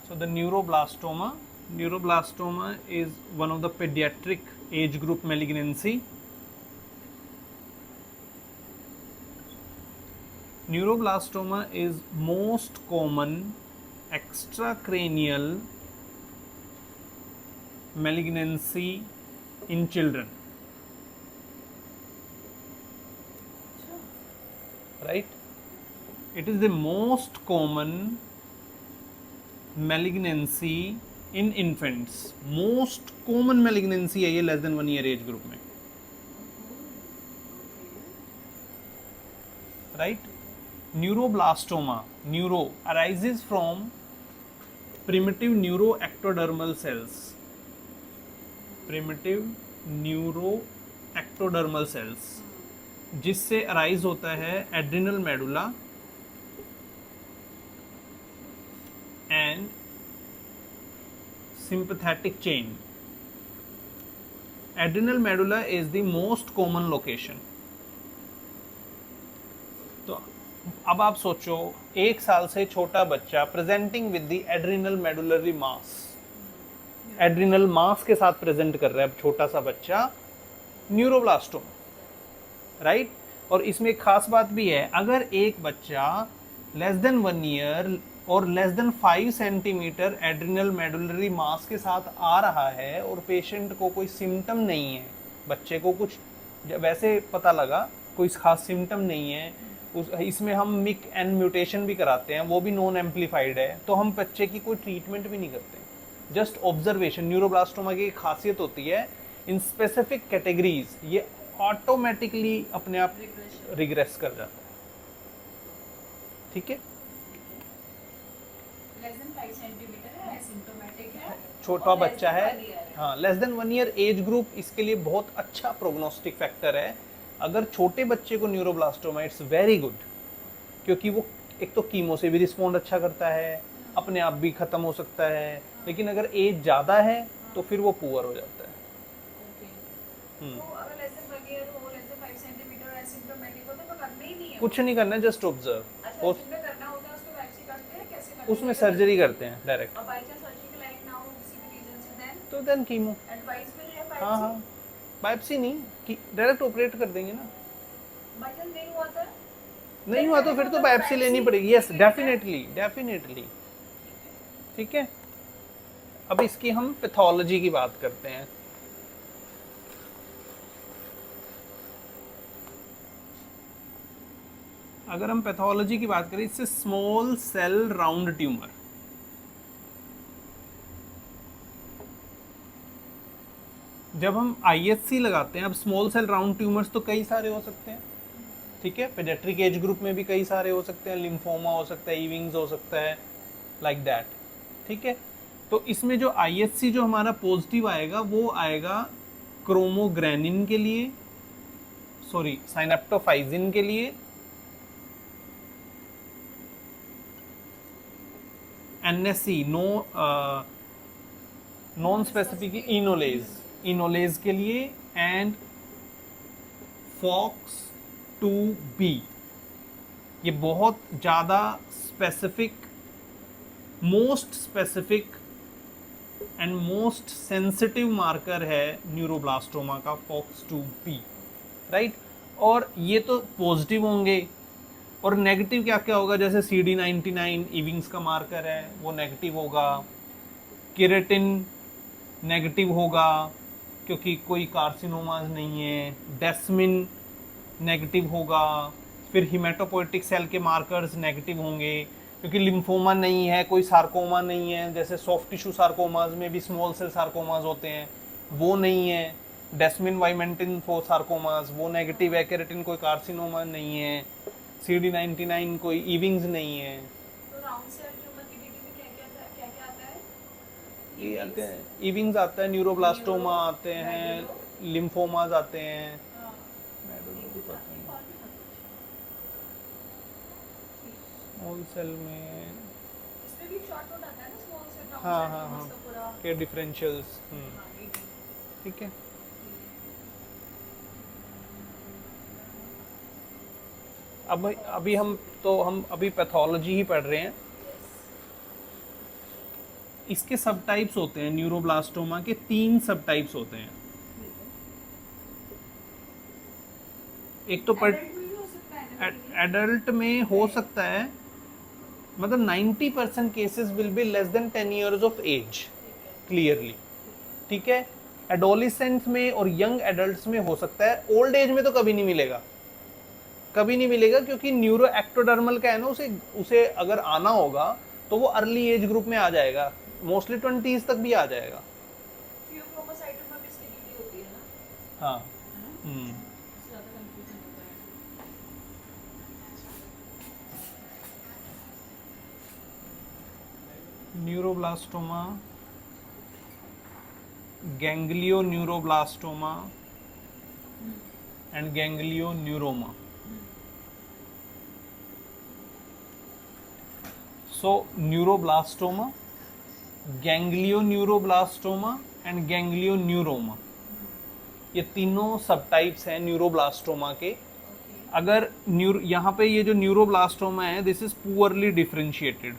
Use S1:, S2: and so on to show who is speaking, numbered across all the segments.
S1: So the neuroblastoma is one of the pediatric age group malignancy. Neuroblastoma is most common extracranial malignancy in children. Right? It is the most common malignancy in infants. Most common malignancy है ये less than 1 year age group में. Right? Neuroblastoma, neuro arises from primitive neuroectodermal cells. Primitive neuroectodermal cells जिससे arise होता है adrenal medulla and sympathetic chain. Adrenal medulla is the most common location. तो अब आप सोचो 1 साल से छोटा बच्चा presenting with the adrenal medullary mass, adrenal mass के साथ प्रेजेंट कर रहा है छोटा सा बच्चा न्यूरोब्लास्टोमा. राइट? और इसमें एक खास बात भी है, अगर एक बच्चा लेस देन 1 ईयर और less than 5 centimetre adrenal medullary mass के साथ आ रहा है और पेशेंट को कोई सिम्टम नहीं है, बच्चे को कुछ वैसे पता लगा कोई खास सिम्टम नहीं है, इसमें हम मिक एंड म्यूटेशन भी कराते हैं, वो भी नॉन एम्पलीफाइड है, तो हम बच्चे की कोई ट्रीटमेंट भी नहीं करते, जस्ट ऑब्जर्वेशन. न्यूरोब्लास्टोमा की एक खासियत होती है इन स्पेसिफिक कैटेगरीज ये ऑटोमेटिकली अपने आप रिग्रेस कर जाता है. ठीक है? छोटा बच्चा है, हाँ, less than 1 year age group इसके लिए बहुत अच्छा प्रोग्नोस्टिक फैक्टर है. अगर छोटे बच्चे को न्यूरोब्लास्टोमा इट्स वेरी गुड, क्योंकि वो एक तो कीमो से भी रिस्पॉन्ड अच्छा करता है, अपने आप भी खत्म हो सकता है, लेकिन अगर एज ज़्यादा है तो फिर वो पुअर हो जाता है. कुछ नहीं करना है, जस्ट ऑब्जर्व. उसमें सर्जरी करते हैं डायरेक्ट, तो देन कीमो. हाँ हाँ, बायोप्सी नहीं कि डायरेक्ट ऑपरेट कर देंगे ना. नहीं हुआ तो फिर तो बायोप्सी लेनी पड़ेगी. Yes, definitely. ठीक है? अब इसकी हम पैथोलॉजी की बात करते हैं. अगर हम पैथोलॉजी की बात करें, इससे स्मॉल सेल राउंड ट्यूमर. जब हम आईएससी लगाते हैं, अब स्मॉल सेल राउंड ट्यूमर्स तो कई सारे हो सकते हैं. ठीक है? पेडियाट्रिक एज ग्रुप में भी कई सारे हो सकते हैं, लिम्फोमा हो सकता है, ईविंग्स हो सकता है, लाइक दैट. ठीक है? तो इसमें जो आईएससी जो हमारा पॉजिटिव आएगा वो आएगा क्रोमोग्रेनिन के लिए, सॉरी साइनेप्टोफाइजिन के लिए, एनएससी नॉन स्पेसिफिक इनोलेज के लिए, एंड FOX2B. ये बहुत ज़्यादा specific, most specific and most sensitive marker है न्यूरोब्लास्टोमा का, FOX2B. राइट? और ये तो पॉजिटिव होंगे, और नेगेटिव क्या क्या होगा, जैसे CD99 ईविंग्स का मार्कर है वो नेगेटिव होगा, केराटिन नेगेटिव होगा क्योंकि कोई कार्सिनोमाज नहीं है, डेस्मिन नेगेटिव होगा, फिर हिमेटोपोइटिक सेल के मार्कर्स नेगेटिव होंगे क्योंकि लिम्फोमा नहीं है, कोई सार्कोमा नहीं है, जैसे सॉफ्ट टिश्यू सार्कोमाज में भी स्मॉल सेल सार्कोमाज होते हैं, वो नहीं है. डेस्मिन वाइमेंटिन फॉर सार्कोमाज वो नेगेटिव है, केराटिन कोई कार्सिनोमा नहीं है, CD99 कोई ईविंग्स नहीं है.
S2: तो राउंड सेल ट्यूमर की डिग्री में क्या आता है?
S1: ये आते हैं, ईविंग्स आता है, न्यूरोब्लास्टोमा आते हैं, लिम्फोमाज आते हैं. स्मॉल सेल में
S2: इसमें भी शॉर्ट नोट आता है ना, स्मॉल सेल राउंड
S1: हाँ
S2: सेल
S1: हाँ हाँ,
S2: उसका पूरा.
S1: के डिफरेंशियल्स. ठीक है? अब अभी हम अभी पैथोलॉजी ही पढ़ रहे हैं. इसके सब टाइप्स होते हैं, न्यूरोब्लास्टोमा के 3 सब टाइप्स होते हैं। एक तो
S2: एडल्ट में भी हो सकता है ना?
S1: एडल्ट में हो सकता है, मतलब 90% cases will be less than 10 years of age clearly, ठीक है। एडोलिसेंट में और यंग एडल्ट्स में हो सकता है, ओल्ड एज में तो कभी नहीं मिलेगा, कभी नहीं मिलेगा, क्योंकि न्यूरो एक्टोडर्मल का है ना, उसे अगर आना होगा तो वो अर्ली एज ग्रुप में आ जाएगा, मोस्टली 20s तक भी आ जाएगा।
S2: फियोक्रोमोसाइटोमा भी इसकी डीडी होती है ना?
S1: हाँ।
S2: ज्यादा कंफ्यूजन होता है।
S1: Neuroblastoma, ganglioneuroblastoma and ganglioneuroma. So neuroblastoma, ganglioneuroblastoma and ganglioneuroma, ये तीनों सब टाइप्स हैं न्यूरोब्लास्टोमा के। अगर यहाँ पे ये जो न्यूरोब्लास्टोमा है, दिस इज पुअरली डिफरेंशिएटेड,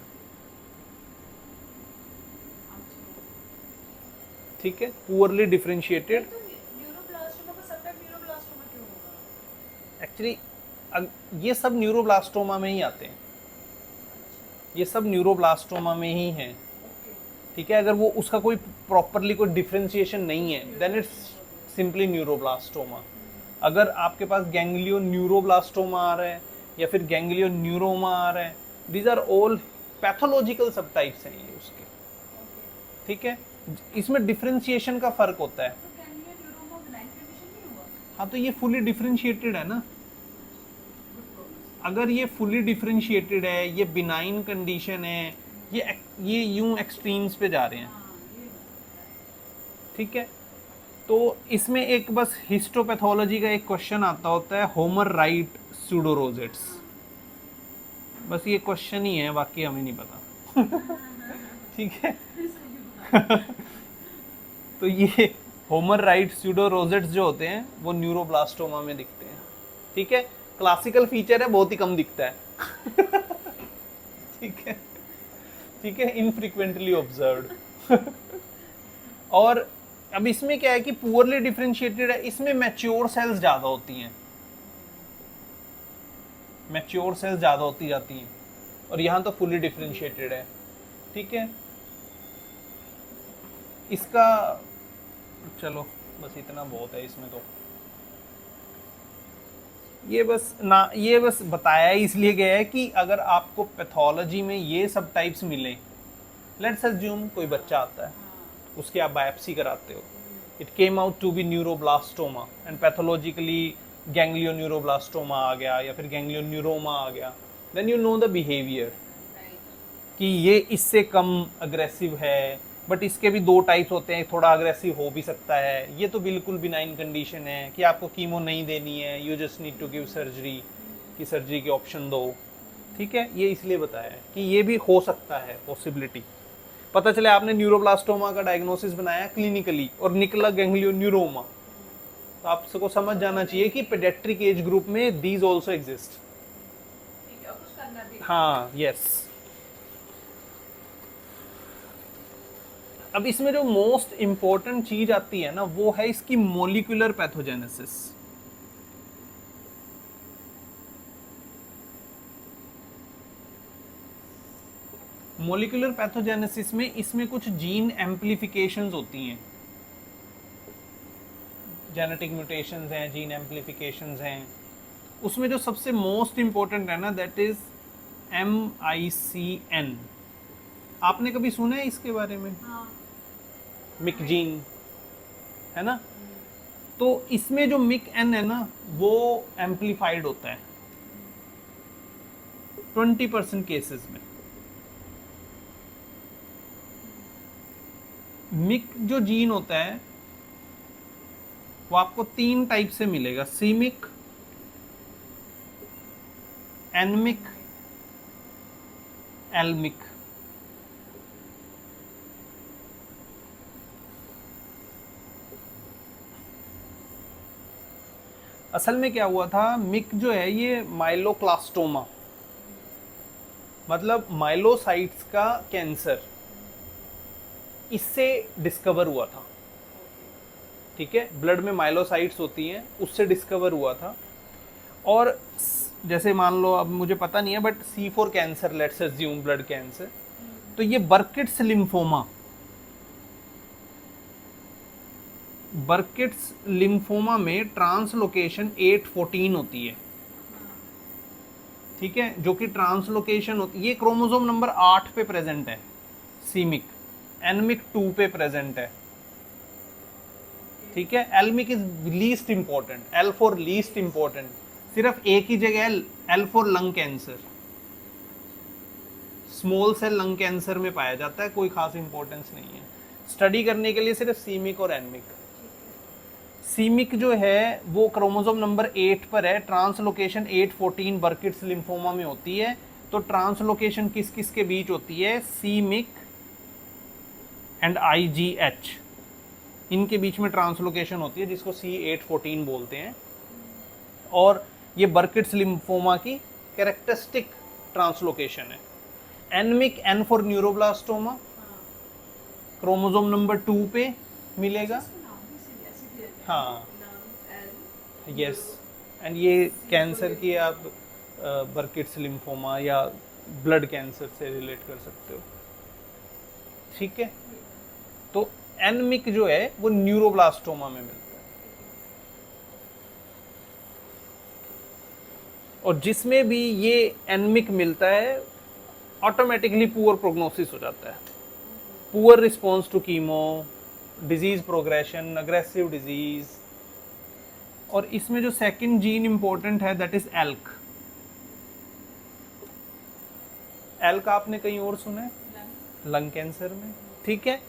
S1: ठीक है, पुअरली डिफरेंशिएटेड।
S2: तो न्यूरोब्लास्टोमा का सबटाइप न्यूरोब्लास्टोमा क्यों होगा?
S1: एक्चुअली ये सब न्यूरोब्लास्टोमा में ही आते हैं, ये सब न्यूरोब्लास्टोमा में ही हैं, ठीक है। अगर वो उसका कोई प्रॉपरली कोई डिफरेंशिएशन नहीं है, देन इट्स सिंपली न्यूरोब्लास्टोमा। अगर आपके पास गैंग्लियो न्यूरोब्लास्टोमा आ रहा है या फिर गैंग्लियो न्यूरोमा आ रहा है, दीज आर ऑल पैथोलॉजिकल सब टाइप्स हैं ये उसके, ठीक है। इसमें डिफरेंशिएशन का फर्क होता है।
S2: तो गैंग्लियन न्यूरोमा बेनाइन कंडीशन नहीं हुआ?
S1: हाँ, तो ये फुली डिफरेंशिएटेड है ना। अगर ये फुली डिफरेंशिएटेड है, ये बिनाइन कंडीशन है, ये यूं एक्सट्रीम्स पे जा रहे हैं, ठीक है। तो इसमें एक बस हिस्टोपैथोलॉजी का एक क्वेश्चन आता होता है, होमर राइट स्यूडोरोजेट्स, बस ये क्वेश्चन ही है, बाकी हमें नहीं पता ठीक है तो ये होमर राइट स्यूडोरोजेट्स जो होते हैं वो न्यूरोब्लास्टोमा में दिखते हैं, ठीक है। क्लासिकल फीचर है, बहुत ही कम दिखता है ठीक है, ठीक है, इनफ्रीक्वेंटली ऑब्जर्व्ड और अब इसमें क्या है कि पुअरली डिफरेंशिएटेड है, इसमें मैच्योर सेल्स ज्यादा होती हैं, मैच्योर सेल्स ज्यादा होती जाती हैं, और यहां तो फुली डिफरेंशिएटेड है, ठीक है। इसका चलो बस इतना बहुत है इसमें, तो ये बस बताया इसलिए गया है कि अगर आपको पैथोलॉजी में ये सब टाइप्स मिले, लेट्स अज्यूम कोई बच्चा आता है, उसकी आप बायोप्सी कराते हो, it came out to be neuroblastoma and pathologically ganglioneuroblastoma आ गया या फिर गैंग्लियोन्यूरोमा आ गया, then you know the behaviour कि ये इससे कम अग्रेसिव है, बट इसके भी 2 टाइप्स होते हैं, थोड़ा अग्रेसिव हो भी सकता है। ये तो बिल्कुल बिनाइन कंडीशन है कि आपको कीमो नहीं देनी है, you just need to give surgery, कि सर्जरी की ऑप्शन दो, ठीक है। ये इसलिए बताया है कि ये भी हो सकता है, पॉसिबिलिटी। पता चले आपने न्यूरोब्लास्टोमा का डायग्नोसिस बनाया क्लिनिकली और निकला गैंग्लियोन्यूरोमा, तो आपको समझ जाना चाहिए कि पेडियाट्रिक एज ग्रुप में दीज ऑल्सो एग्जिस्ट,
S2: ठीक है, और कुछ करना भी।
S1: हाँ, यस। अब इसमें जो मोस्ट इंपॉर्टेंट चीज आती है ना, वो है इसकी मोलिकुलर पैथोजेनेसिस। मोलिकुलर पैथोजेनेसिस में इसमें कुछ जीन एम्प्लीफिकेशंस होती हैं, जेनेटिक म्यूटेशंस हैं, जीन एम्प्लीफिकेशंस हैं। उसमें जो सबसे मोस्ट इंपॉर्टेंट है ना, दैट इज MICN। आपने कभी सुना है इसके बारे में?
S2: हाँ।
S1: मिक जीन है ना, तो इसमें जो MIC-N है ना, वो एम्प्लीफाइड होता है 20% केसेस में। मिक जो जीन होता है वो आपको 3 टाइप से मिलेगा, सीमिक, एनमिक, एलमिक। असल में क्या हुआ था, मिक जो है ये माइलोक्लास्टोमा, मतलब माइलोसाइट्स का कैंसर, इससे डिस्कवर हुआ था, ठीक है, ब्लड में माइलोसाइट्स होती हैं, उससे डिस्कवर हुआ था। और जैसे मान लो, अब मुझे पता नहीं है, but C4 cancer, let's assume blood cancer, तो ये बर्किट्स लिम्फोमा में ट्रांसलोकेशन 814 होती है, ठीक है, जो कि ट्रांसलोकेशन होती है, ये क्रोमोसोम नंबर 8 पे प्रेजेंट है, सीमिक, एनमिक 2 पे प्रेजेंट है, ठीक है। L myc is least important, L for least important, सिर्फ एक ही जगह है, L for lung cancer, small cell lung cancer में पाया जाता है, कोई खास इंपॉर्टेंस नहीं है। स्टडी करने के लिए सिर्फ सीमिक और एनमिक। सीमिक जो है वो क्रोमोसोम नंबर 8 पर है, ट्रांसलोकेशन 814 बर्किट्स लिम्फोमा में होती है। तो ट्रांसलोकेशन किस किस के बीच होती है? सीमिक एंड IgH, इनके बीच में ट्रांसलोकेशन होती है, जिसको C814 बोलते हैं। और ये बर्किट्स लिम्फोमा की कैरेक्टरिस्टिक ट्रांसलोकेशन है। N myc, N for neuroblastoma, chromosome number 2 पे मिलेगा। हाँ, यस, एंड ये कैंसर की आप बर्किट्स लिम्फोमा या ब्लड कैंसर से रिलेट कर सकते हो, ठीक है। तो एनमिक जो है वो न्यूरोब्लास्टोमा में मिलता है, और जिसमें भी ये एनमिक मिलता है ऑटोमेटिकली पुअर प्रोग्नोसिस हो जाता है, poor response to chemo, disease progression, aggressive disease. और इसमें जो सेकंड जीन इंपॉर्टेंट है दैट इज एल्क। एल्क आपने कहीं और सुना है? लंग कैंसर में, ठीक है।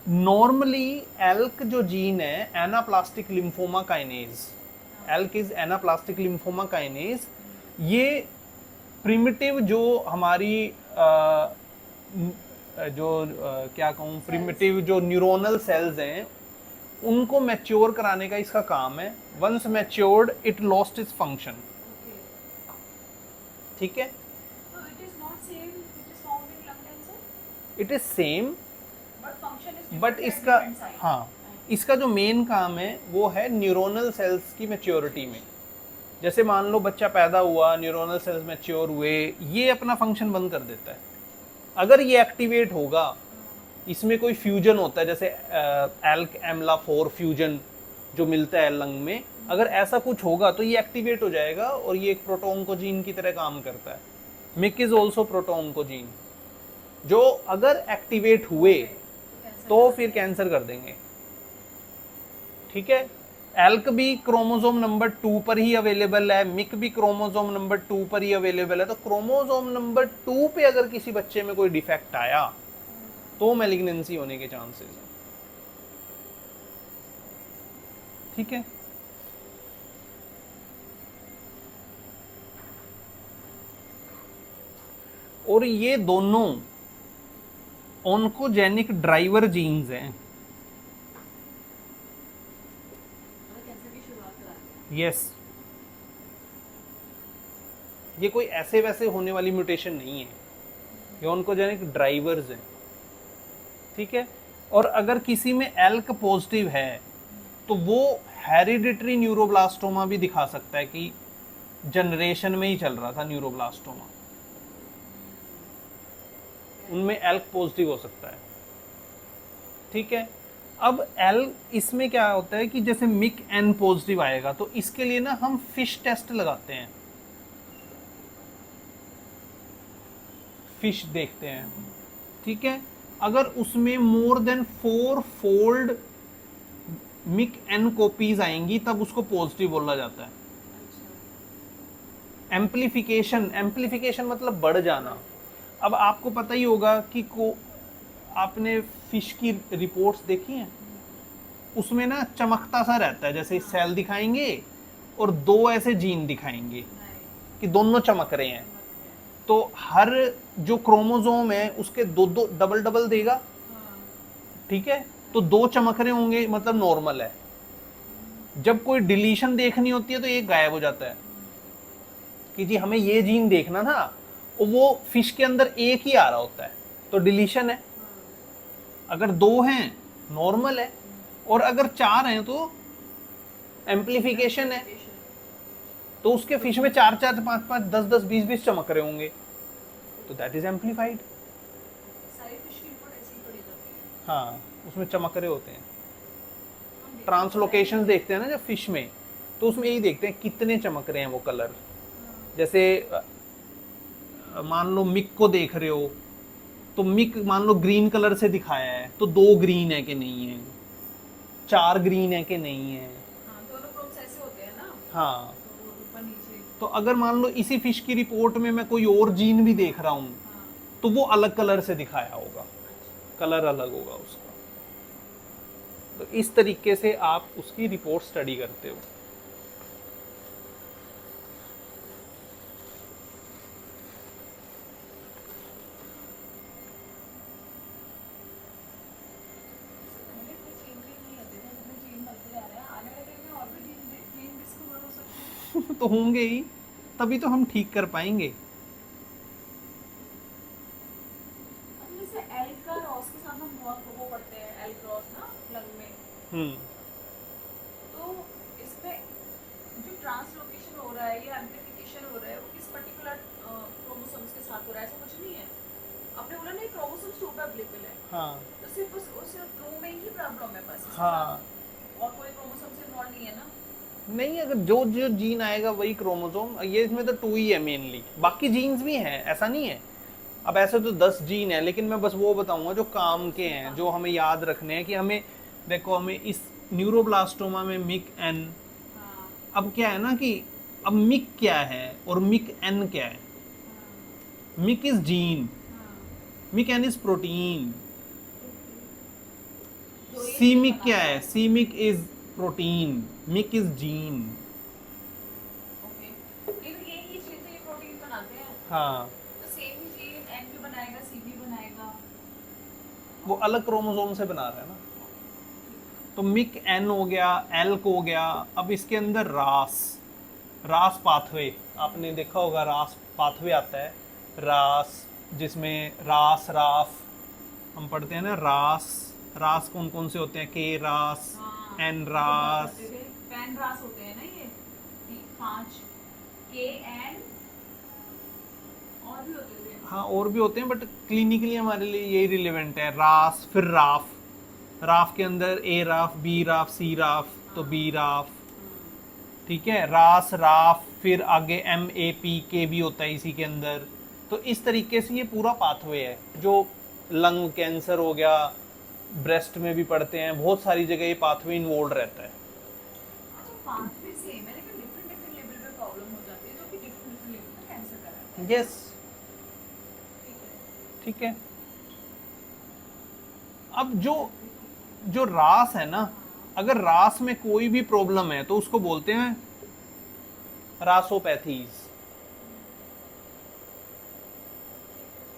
S1: नॉर्मली एल्क जो जीन है anaplastic lymphoma kinase, elk is anaplastic lymphoma kinase. ये प्रिमिटिव जो हमारी क्या कहूँ, प्रिमिटिव जो न्यूरोनल सेल्स हैं उनको मैच्योर कराने का इसका काम है। Once matured it lost its function, ठीक है। इट इज सेम बट इसका, हाँ, इसका जो मेन काम है वो है न्यूरोनल सेल्स की मैच्योरिटी में। जैसे मान लो बच्चा पैदा हुआ, न्यूरोनल सेल्स मैच्योर हुए, ये अपना फंक्शन बंद कर देता है। अगर ये एक्टिवेट होगा, इसमें कोई फ्यूजन होता है, जैसे एल्क एमला 4 फ्यूजन जो मिलता है लंग में, अगर ऐसा कुछ होगा तो ये एक्टिवेट हो जाएगा और ये एक प्रोटोन्कोजीन की तरह काम करता है। मिक इज ऑल्सो प्रोटोन्कोजीन, जो अगर एक्टिवेट हुए तो फिर कैंसर कर देंगे, ठीक है। एल्क भी क्रोमोसोम नंबर 2 पर ही अवेलेबल है, मिक भी क्रोमोसोम नंबर 2 पर ही अवेलेबल है। तो क्रोमोसोम नंबर 2 पे अगर किसी बच्चे में कोई डिफेक्ट आया तो मैलिग्नेंसी होने के चांसेस हैं, ठीक है। और ये दोनों ऑन्कोजेनिक ड्राइवर जीन्स हैं, यस। ये कोई ऐसे वैसे होने वाली म्यूटेशन नहीं है, ये ऑन्कोजेनिक ड्राइवर्स हैं, ठीक है। और अगर किसी में एल्क पॉजिटिव है तो वो हेरिडिटरी न्यूरोब्लास्टोमा भी दिखा सकता है कि जनरेशन में ही चल रहा था न्यूरोब्लास्टोमा, उनमें एल्क पॉजिटिव हो सकता है, ठीक है। अब इसमें क्या होता है कि जैसे मिक एन पॉजिटिव आएगा तो इसके लिए ना हम फिश टेस्ट लगाते हैं, फिश देखते हैं, ठीक है। अगर उसमें more than 4 fold MYCN copies आएंगी तब उसको पॉजिटिव बोला जाता है। एम्प्लीफिकेशन मतलब बढ़ जाना। अब आपको पता ही होगा कि आपने फिश की रिपोर्ट्स देखी हैं, उसमें ना चमकता सा रहता है, जैसे सेल दिखाएंगे और 2 ऐसे जीन दिखाएंगे कि दोनों चमक रहे हैं। तो हर जो क्रोमोसोम है उसके 2 डबल देगा, ठीक है। तो 2 चमक रहे होंगे मतलब नॉर्मल है। जब कोई डिलीशन देखनी होती है तो एक गायब हो जाता है कि जी हमें ये जीन देखना था, और वो फिश के अंदर एक ही आ रहा होता है, तो डिलीशन है। अगर 2 हैं नॉर्मल है, और अगर 4 हैं तो एम्प्लीफिकेशन है। तो उसके फिश में 4 4 5 5 10 10 20 20 चमक रहे होंगे, तो दैट इज एम्प्लीफाइड।
S2: सारी फिश की रिपोर्ट ऐसी ही पड़ी जाती है।
S1: हाँ, उसमें चमक रहे होते हैं।
S2: हम देखते
S1: ट्रांसलोकेशंस देखते हैं ना जब फिश में, तो उसमें यही देखते हैं कितने चमक रहे हैं वो कलर।
S2: हैं।
S1: जैसे मान लो मिक को देख रहे हो, तो मिक मान लो ग्रीन कलर से दिखाया है, तो 2 ग्रीन है कि नहीं है, 4 ग्रीन है कि नहीं है।
S2: हाँ, दोनों क्रोम्स ऐसे होते हैं ना,
S1: हाँ,
S2: तो ऊपर नीचे।
S1: तो अगर मान लो इसी फिश की रिपोर्ट में मैं कोई और जीन भी देख रहा हूँ,
S2: हाँ,
S1: तो वो अलग कलर से दिखाया होगा, कलर अलग होगा उसका। तो इस तरीके से आप उसकी रिपोर्ट स्टडी करते हो।
S2: पहले इतने चेंजेस नहीं होते थे, जितने जीन बनते जा रहे हैं, आने वाले टाइम में और भी जीन डिस्कवर हो सकते हैं।
S1: तो होंगे ही, तभी तो हम ठीक कर पाएंगे।
S2: अच्छा, जैसे एल का रॉस के साथ हम बहुत वो पढ़ते हैं, एल क्रॉस ना लंग में,
S1: हम्म
S2: तो इसमें जो ट्रांसलोकेशन हो रहा है या एम्प्लीफिकेशन हो रहा है, वो किस पर्टिकुलर क्रोमोसोम्स के साथ हो रहा है, ऐसा कुछ नहीं है। आपने बोला नहीं क्रोमोसोम्स 2 पे अवेलेबल है,
S1: हाँ
S2: तो सिर्फ उस 2 में ही प्रॉब्लम है बस, इसके
S1: हाँ,
S2: साथ और कोई क्रोमोसोम से इन्वॉल्व नहीं है ना।
S1: नहीं, अगर जो जो जीन आएगा वही क्रोमोसोम, ये इसमें तो 2 ही है मेनली, बाकी जीन्स भी हैं, ऐसा नहीं है। अब ऐसे तो 10 जीन है, लेकिन मैं बस वो बताऊंगा जो काम के हैं, जो हमें याद रखने हैं कि हमें, देखो हमें इस न्यूरोब्लास्टोमा में मिक एन,
S2: हाँ,
S1: अब क्या है ना कि अब मिक क्या है और मिक एन क्या है। MYC is gene, MYC N is protein.
S2: जो ये
S1: सी
S2: चीज़
S1: मिक क्या
S2: बनाता
S1: है, C MYC is protein, MYC is gene.
S2: Okay, ये तो यही चीज़ है, ये प्रोटीन बनाते हैं,
S1: हाँ,
S2: तो सेम ही जीन एन भी बनाएगा, सी भी बनाएगा।
S1: वो अलग क्रोमोसोम से बना रहा है ना। तो मिक एन हो गया, एल्क हो गया। अब इसके अंदर रास, रास पाथवे, आपने देखा होगा रास पाथवे आता है, रास, जिसमें रास राफ हम पढ़ते हैं ना। रास, रास कौन कौन से होते हैं, के रास,
S2: हाँ,
S1: एन
S2: तो
S1: रास।
S2: बहुत होते थे, पैन रास होते हैं ना ये 5 के एन, और भी होते थे।
S1: हाँ, और भी होते हैं, बट क्लिनिकली हमारे लिए यही रिलेवेंट है। रास, फिर राफ, राफ के अंदर ए राफ, बी राफ, सी राफ, तो बी राफ, ठीक है। रास, राफ, फिर आगे एम ए पी के भी होता है इसी के अंदर। तो इस तरीके से ये पूरा पाथवे है, जो लंग कैंसर हो गया, ब्रेस्ट में भी पढ़ते हैं, बहुत सारी जगह ये पाथवे इन्वॉल्व रहता है।
S2: अच्छा, पाथवे सेम है लेकिन डिफरेंट डिफरेंट लेवल पे प्रॉब्लम हो जाती है, जो कि डिफरेंट डिफरेंट लेवल पे कैंसर कराता है।
S1: यस,
S2: ठीक है।
S1: ठीक है। अब जो जो रास है ना, अगर रास में कोई भी प्रॉब्लम है तो उसको बोलते हैं रासोपैथीज।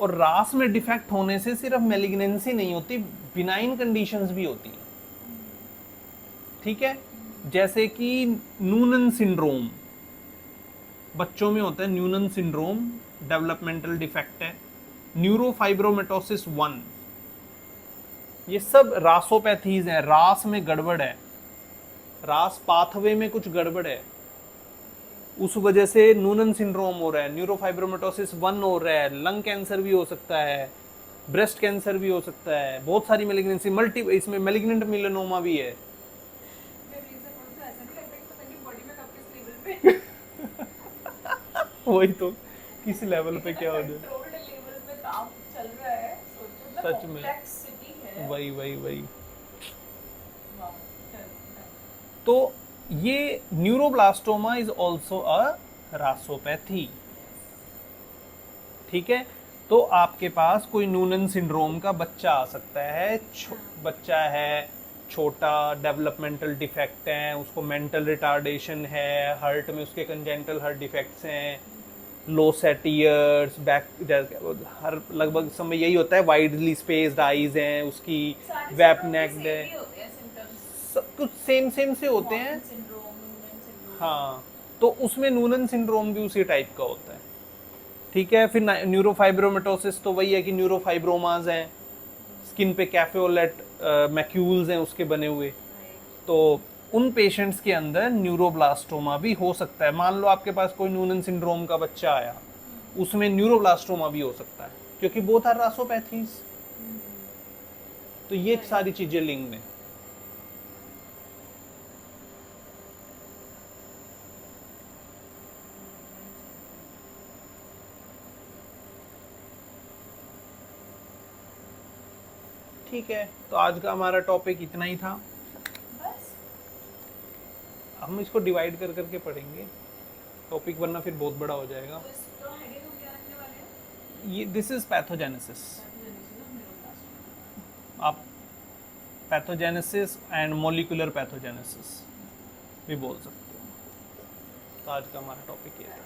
S1: और रास में डिफेक्ट होने से सिर्फ मेलिग्नेंसी नहीं होती, बिनाइन कंडीशंस भी होती हैं, ठीक है। जैसे कि नूनन सिंड्रोम बच्चों में होता है, न्यूनन सिंड्रोम डेवलपमेंटल डिफेक्ट है। न्यूरोफाइब्रोमेटोसिस 1, ये सब रासोपैथीज हैं। रास में गड़बड़ है, रास पाथवे में कुछ गड़बड़ है, उस वजह से नूनन सिंड्रोम हो रहा है, न्यूरोफाइब्रोमेटोसिस 1 हो रहा है। लंग कैंसर भी हो सकता है, ब्रेस्ट कैंसर भी हो सकता है, बहुत सारी मेलिग्नेंसी, मल्टी, इसमें मेलिग्नेंट मेलेनोमा भी है।
S2: फिर रीजन पढ़ो तो ऐसा नहीं लगता कि पता नहीं बॉडी में कब किस लेवल पे
S1: वही तो, किस लेवल पे क्या हो जाए।
S2: कंट्रोल्ड लेवल पे काम चल रहा है, सोचो ना,
S1: सच में।
S2: कॉम्प्लेक्सिटी है।
S1: वही वही वही।
S2: वाह, चल।
S1: तो ये न्यूरोब्लास्टोमा इज ऑल्सो अ रासोपैथी, ठीक है। तो आपके पास कोई नूनन सिंड्रोम का बच्चा आ सकता है, बच्चा है छोटा, डेवलपमेंटल डिफेक्ट हैं, उसको मेंटल रिटार्डेशन है, हार्ट में उसके कंजेंटल हार्ट डिफेक्ट्स हैं, लो सेट ईयर्स, बैक, हर लगभग समय यही होता है, वाइडली स्पेस्ड आईज हैं उसकी,
S2: सारे
S1: वेप
S2: symptoms
S1: नेक्ड
S2: same
S1: है,
S2: ही होते हैं symptoms।
S1: सब कुछ सेम सेम से होते हैं।
S2: Morgan syndrome, Noonan syndrome।
S1: हाँ, तो उसमें नूनन सिंड्रोम भी उसी टाइप का होता है, ठीक है। फिर न्यूरोफाइब्रोमेटोसिस तो वही है कि न्यूरोफाइब्रोमाज हैं, स्किन पे कैफेओलेट मैक्यूल्स हैं उसके बने हुए, तो उन पेशेंट्स के अंदर न्यूरोब्लास्टोमा भी हो सकता है। मान लो आपके पास कोई नूनन सिंड्रोम का बच्चा आया, उसमें न्यूरोब्लास्टोमा भी हो सकता है, क्योंकि बोथ आर रासोपैथीज। तो ये सारी चीजें लिंक्ड हैं। ठीक है, तो आज का हमारा टॉपिक इतना ही था।
S2: बस
S1: हम इसको डिवाइड कर करके पढ़ेंगे टॉपिक, वरना फिर बहुत बड़ा हो जाएगा।
S2: तो इसका हेडिंग हम क्या रखने वाले हैं?
S1: ये this is pathogenesis.
S2: Pathogenesis of neuroblastoma.
S1: आप पैथोजेनेसिस एंड मोलिकुलर पैथोजेनेसिस भी बोल सकते हो। तो आज का हमारा टॉपिक ये था।